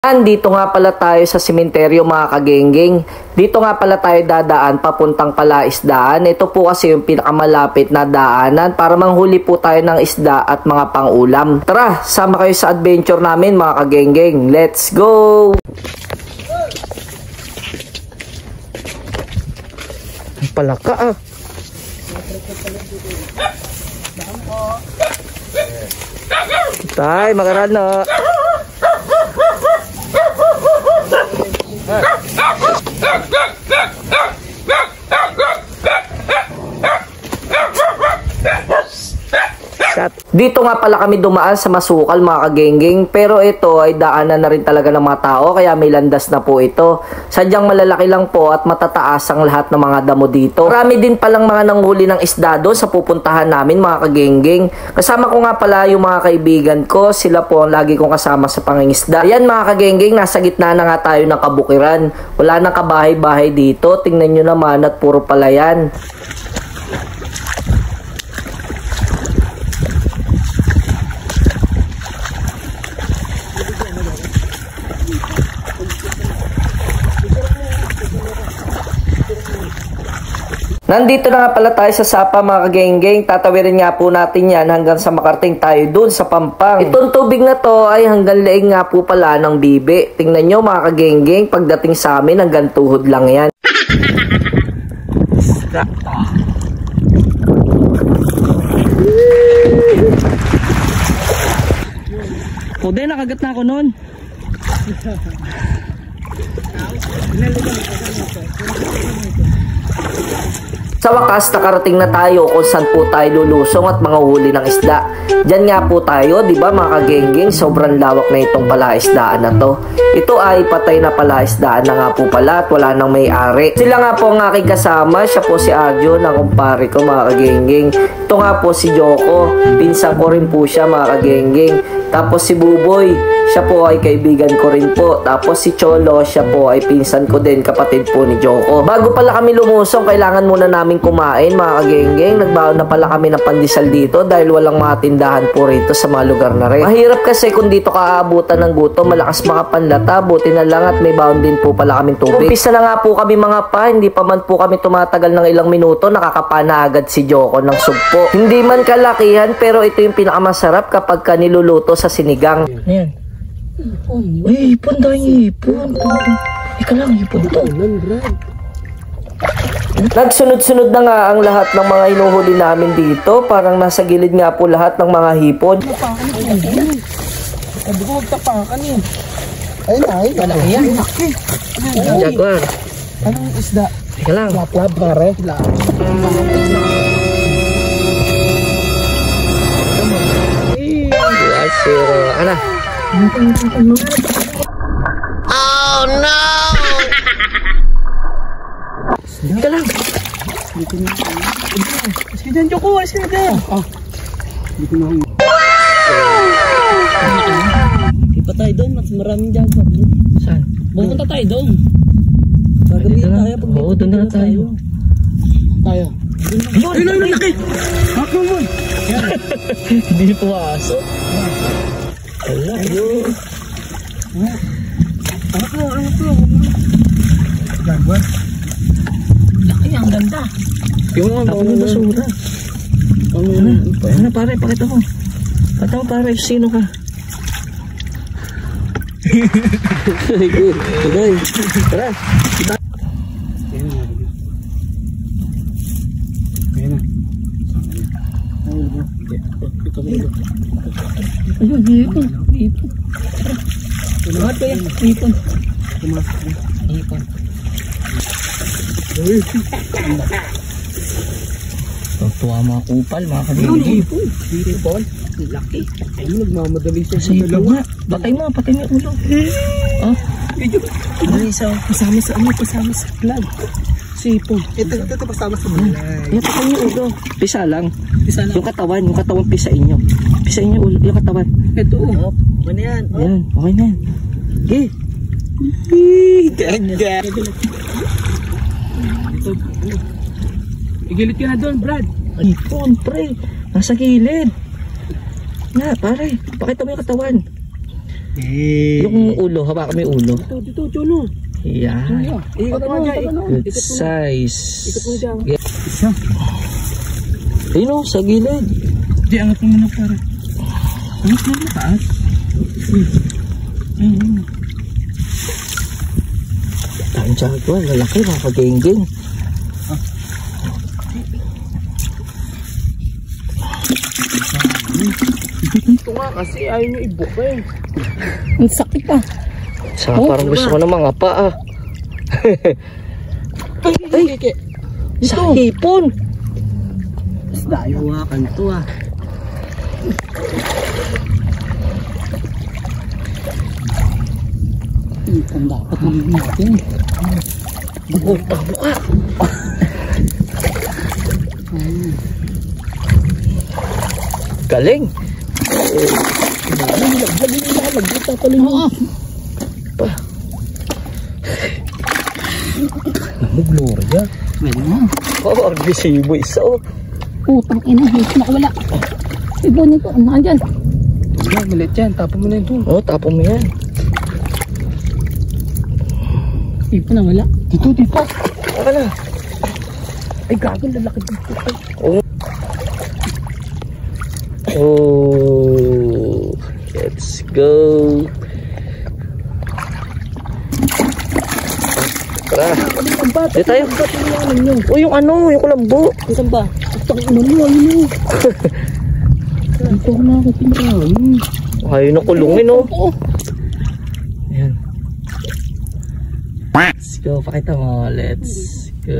Dito nga pala tayo sa sementeryo mga kagenggeng. Dito nga pala tayo dadaan papuntang palaisdaan. Ito po kasi yung pinakamalapit na daanan para manghuli po tayo ng isda at mga pangulam. Tara, sama kayo sa adventure namin mga kagenggeng. Let's go! Palaka ah. Tay, magaran na. Dito nga pala kami dumaan sa Masukal mga kagenggeng, pero ito ay daanan na rin talaga ng mga tao kaya may landas na po ito. Sadyang malalaki lang po at matataas ang lahat ng mga damo dito. Marami din palang mga nanghuli ng isda doon sa pupuntahan namin mga kagenggeng. Kasama ko nga pala yung mga kaibigan ko, sila po ang lagi kong kasama sa pangingisda. Ayan mga kagenggeng, nasa gitna na nga tayo ng kabukiran. Wala nang kabahay-bahay dito, tingnan nyo naman at puro palayan. Nandito na nga pala tayo sa Sapa mga kagenggeng. Tatawirin nga po natin yan hanggang sa makarating tayo dun sa Pampang. Itong tubig na to ay hanggang leeg nga po pala ng bibe. Tingnan nyo mga kagenggeng, pagdating sa amin hanggang tuhod lang yan. Pude, nakagat na ako nun. Sa wakas, nakarating na tayo kung saan po tayo lulusong at mga huli ng isda. Diyan nga po tayo, di ba mga kagenggeng, sobrang lawak na itong palaisdaan na to. Ito ay patay na palaisdaan na nga po pala at wala nang may-ari. Sila nga po ang aking kasama, siya po si Arjo na kumpare ko mga kagenggeng. Ito nga po si Joko, pinsan ko rin po siya mga kagenggeng. Tapos si Buboy, siya po ay kaibigan ko rin po. Tapos si Cholo, siya po ay pinsan ko din, kapatid po ni Joko. Bago pala kami lumusong, kailangan muna namin kumain mga kagenggeng. Nagbaon na pala kami ng pandesal dito dahil walang mga tindahan po rito sa mga lugar na rin. Mahirap kasi kung dito ka aabutan ng gutom, malakas makapanlata, buti na lang at may baon din po pala kaming tubig. Umpisa na nga po kami mga pa, hindi pa man po kami tumatagal ng ilang minuto, nakakapana agad si Joko ng sugpo. Hindi man kalakihan pero ito yung pinakamasarap kapag ka niluluto sa sinigang. Ayan. Ipon. Ay, ipon tayo, ipon. Ika lang, ipon to. Nagsunod-sunod na nga ang lahat ng mga inuhuli namin dito. Parang nasa gilid nga po lahat ng mga hipon. Sabi ko, magtapakan yun. Ayun na, ayun. Malaki yan. Malaki. Jaguar. Anong isda? Ika lang. Laplab, pare. Zero. Ana. Oh no! Ika lang. Alis ka dyan, Joko. Alis ka dyan. Dito na ako. Ipa tayo doon, mas maraming jaguar. Saan? Pupunta tayo doon. Gagawin tayo. Oo, doon na tayo. Tayo. Ayun, ayun, laki! Hako mo! Hindi po aso. Wala, yun. Hako. Jaguar. Laki, ang ganda. Yung mga bawang basura. Ano pare, pakita mo. Pakita mo pare, sino ka? Good. Tuloy. Tara. Ayun, ipon. Lahat ko yan, ipon. Ipon. Tuwa mga kupal, mga kadigig. Ipon. Laki. Ayun, nagmamadali siya Sa ipon nga. Patay mo yung ulo. Oh. Ay, so, pasama sa vlog. Sipon. Ito pasama sa balay. Yan, patay yung ulo. Pisa lang. Pisa lang. Yung katawan pisain nyo. Pisain nyo ulo, yung katawan. Ito, ano yan? Yan, okay na yan. Okay. Ganda. Igilit ka na doon, Brad. Ipon, pre. Nasa gilid. Nga, pare. Pakita mo yung katawan. Yung ulo, hawakan mo yung ulo. Dito, Jono. Yan. Ikot mo dyan. Good size. Ikot mo dyan. Isa. Ayun o, sa gilid. Di, angat mo muna para. Angat mo muna taas. Ayun. Ang jaguar, lalaki, nakakageng-geng. Ito nga kasi ayaw nyo ibuka eh. Ang sakit pa. Saka parang gusto ko ng mga pa ah. Ay, Sa hipon. isda, hawakan to ah. Ang dapat nalilin natin. Buka. Galing. Oo. Gloria. Pwede na. Oh, agresibo isa oh. Putang ina. Hindi makawala. Ibo nito. Nandyan. Yan, malit yan. Tapon mo na yun doon. Oh, tapon mo yan. Ibo na wala. Dito. Saka na. Ay, gagawin lalaki dito. Oh. Oh. Let's go. Tara. Dito tayo. Oh, yung ano, yung kulambo. Saan ba? Putang ina mo. Ayun o. Dito ko nakakita. Ayaw na kulungin oh. Oo. Ayan. Let's go. Pakita mo. Let's go.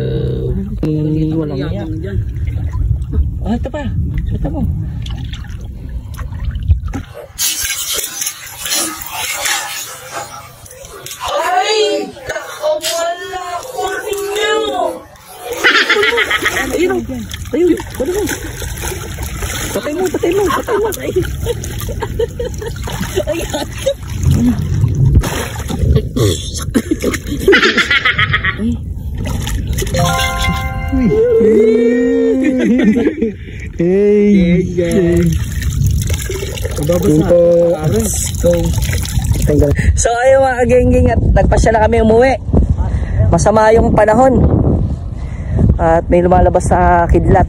Walang niya. Ah, ito pa. Ito mo. Ay! Wala ko ninyo! Ayun o. Ayun. Wala mo. Patay mo. So ayun mga kagengging, at nagpasya na kami umuwi. Masama yung panahon at may lumalabas sa kidlat.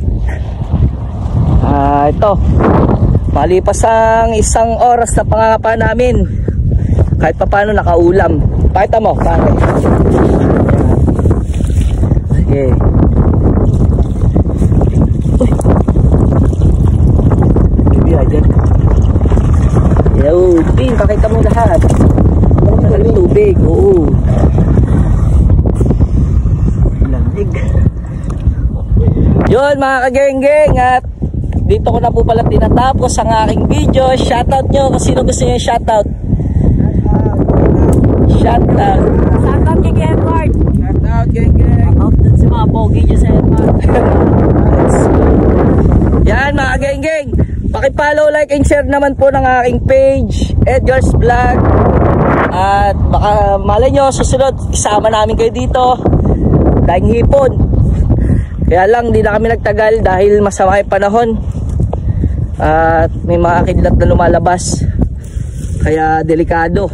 Ito, malipas ang 1 oras na pangangapa namin, kahit pa paano nakaulam. Pakita mo pare. Sige. Yo, Pin, pakita mo lahat. Ang tubig, oo. Lamig. Yun mga kagenggeng, at dito ko na po pala tinatapos ang aking video. Shoutout nyo kung sino gusto nyo yung shoutout. Shoutout. Shoutout kay Edward. Shoutout, geng. Out dun si mga pogi dyan sa Edward. Yan mga kagenggeng, paki-follow, like, and share naman po ng aking page, Edgar's Vlog. At baka malay nyo, susunod, isama namin kayo dito. Daing hipon. Kaya lang, di na kami nagtagal dahil masama yung panahon. At may mga kidlat na lumalabas. Kaya delikado.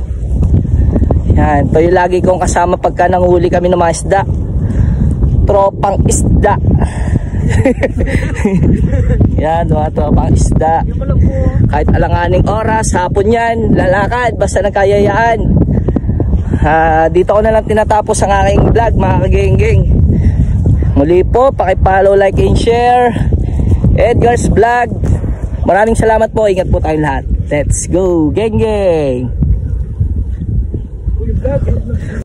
Yan, ito yung lagi kong kasama pagka nanghuli kami ng mga isda. Tropang isda. Yan, mga tropang isda. Kahit alanganing oras, hapon yan, lalakad, basta nagkayayaan. Dito ko na lang tinatapos ang aking vlog mga kagenggeng. Muli po, paki-follow, like, and share Edgar's Vlog. Maraming salamat po, ingat po tayong lahat. Let's go, geng geng.